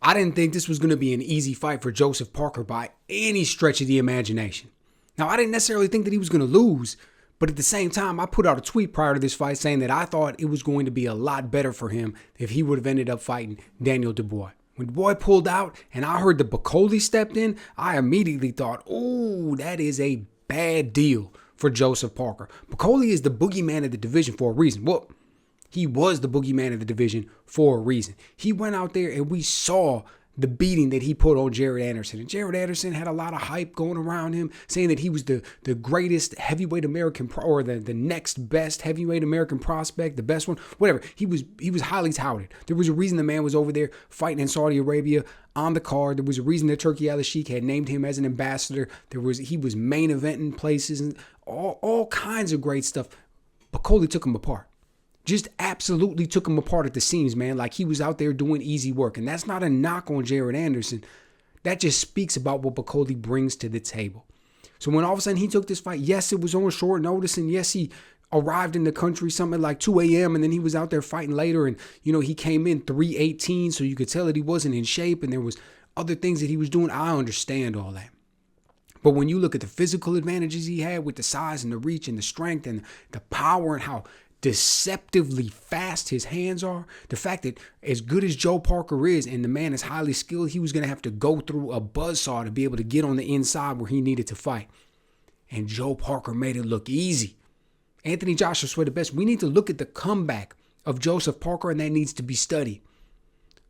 I didn't think this was going to be an easy fight for Joseph Parker by any stretch of the imagination. Now, I didn't necessarily think that he was going to lose, but at the same time, I put out a tweet prior to this fight saying that I thought it was going to be a lot better for him if he would have ended up fighting Daniel Dubois. When Dubois pulled out and I heard that Bakole stepped in, I immediately thought, oh, that is a bad deal for Joseph Parker. Bakole is the boogeyman of the division for a reason. Well, he was the boogeyman of the division for a reason. He went out there and we saw the beating that he put on Jared Anderson. And Jared Anderson had a lot of hype going around him, saying that he was the greatest heavyweight American, or the next best heavyweight American prospect, the best one, whatever. He was highly touted. There was a reason the man was over there fighting in Saudi Arabia on the card. There was a reason that Turki Al-Sheikh had named him as an ambassador. He was main eventing places and all kinds of great stuff. Bakole took him apart. Just absolutely took him apart at the seams, man. Like he was out there doing easy work. And that's not a knock on Jared Anderson. That just speaks about what Bakole brings to the table. So when all of a sudden he took this fight, yes, it was on short notice. And yes, he arrived in the country something like 2 a.m. And then he was out there fighting later. And, he came in 3:18. So you could tell that he wasn't in shape. And there was other things that he was doing. I understand all that. But when you look at the physical advantages he had with the size and the reach and the strength and the power and how deceptively fast his hands are, the fact that as good as Joe Parker is and the man is highly skilled, he was going to have to go through a buzzsaw to be able to get on the inside where he needed to fight. And Joe Parker made it look easy. Anthony Joshua swear the best. We need to look at the comeback of Joseph Parker, and that needs to be studied.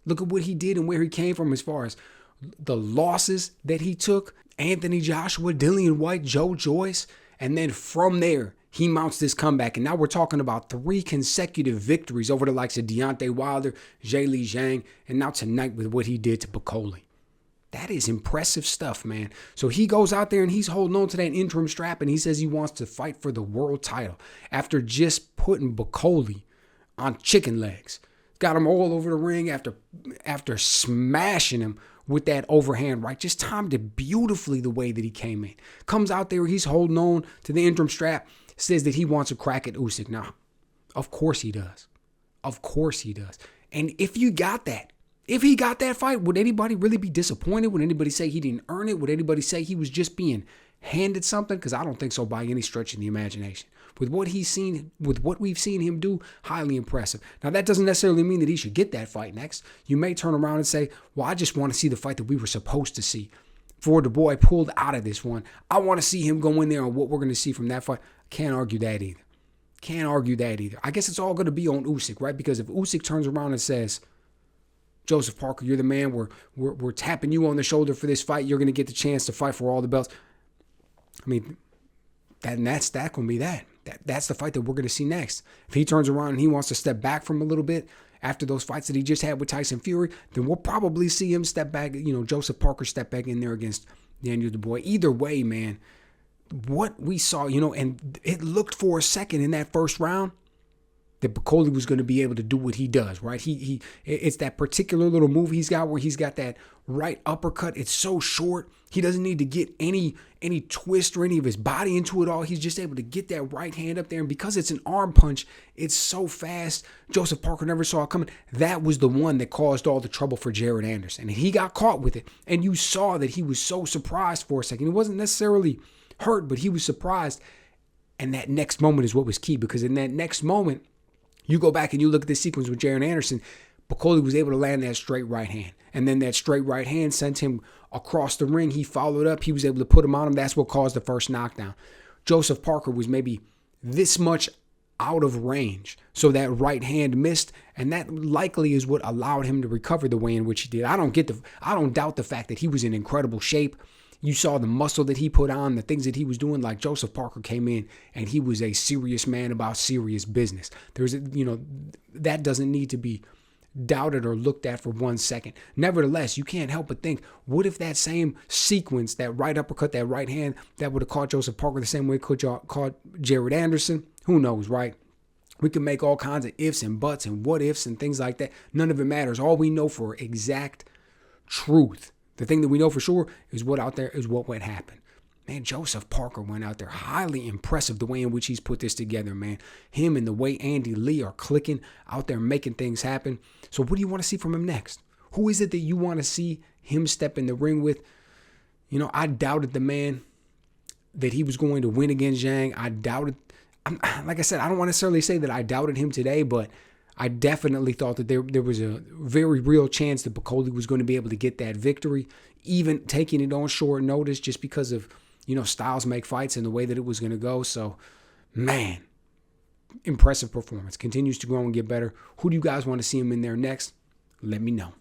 Look at what he did and where he came from as far as the losses that he took. Anthony Joshua, Dillian White, Joe Joyce, and then from there, he mounts this comeback, and now we're talking about 3 consecutive victories over the likes of Deontay Wilder, Zhilei Zhang, and now tonight with what he did to Bakole. That is impressive stuff, man. So he goes out there and he's holding on to that interim strap, and he says he wants to fight for the world title after just putting Bakole on chicken legs. Got him all over the ring after smashing him with that overhand right. Just timed it beautifully the way that he came in. Comes out there, he's holding on to the interim strap. Says that he wants a crack at Usyk. Now, of course he does. Of course he does. And if he got that fight, would anybody really be disappointed? Would anybody say he didn't earn it? Would anybody say he was just being handed something? Because I don't think so by any stretch of the imagination. With what we've seen him do, highly impressive. Now, that doesn't necessarily mean that he should get that fight next. You may turn around and say, well, I just want to see the fight that we were supposed to see. For the boy pulled out of this one. I want to see him go in there on what we're going to see from that fight. Can't argue that either. I guess it's all going to be on Usyk, right? Because if Usyk turns around and says, Joseph Parker, you're the man. We're tapping you on the shoulder for this fight. You're going to get the chance to fight for all the belts. I mean, that's going to be that. That's the fight that we're going to see next. If he turns around and he wants to step back from a little bit after those fights that he just had with Tyson Fury, then we'll probably see him step back, Joseph Parker step back in there against Daniel Dubois. Either way, man, what we saw, and it looked for a second in that first round that Bakole was going to be able to do what he does, right? It's that particular little move he's got where he's got that right uppercut. It's so short. He doesn't need to get any twist or any of his body into it all. He's just able to get that right hand up there. And because it's an arm punch, it's so fast. Joseph Parker never saw it coming. That was the one that caused all the trouble for Jared Anderson. And he got caught with it. And you saw that he was so surprised for a second. He wasn't necessarily hurt, but he was surprised. And that next moment is what was key, because in that next moment, you go back and you look at the sequence with Jared Anderson, Bakole was able to land that straight right hand. And then that straight right hand sent him across the ring. He followed up. He was able to put him on him. That's what caused the first knockdown. Joseph Parker was maybe this much out of range, so that right hand missed, and that likely is what allowed him to recover the way in which he did. I don't doubt the fact that he was in incredible shape. You saw the muscle that he put on, the things that he was doing. Like, Joseph Parker came in and he was a serious man about serious business. That doesn't need to be doubted or looked at for 1 second. Nevertheless, you can't help but think, what if that same sequence, that right uppercut, that right hand, that would have caught Joseph Parker the same way it caught Jared Anderson? Who knows, right? We can make all kinds of ifs and buts and what ifs and things like that. None of it matters. All we know for exact truth, the thing that we know for sure is what went happen. Man, Joseph Parker went out there highly impressive the way in which he's put this together, man. Him and the way Andy Lee are clicking out there making things happen. So what do you want to see from him next? Who is it that you want to see him step in the ring with? You know, I doubted the man that he was going to win against Zhang. I doubted, like I said, I don't want to necessarily say that I doubted him today, but I definitely thought that there was a very real chance that Bakole was going to be able to get that victory, even taking it on short notice just because of, you know, styles make fights and the way that it was going to go. So, man, impressive performance. Continues to grow and get better. Who do you guys want to see him in there next? Let me know.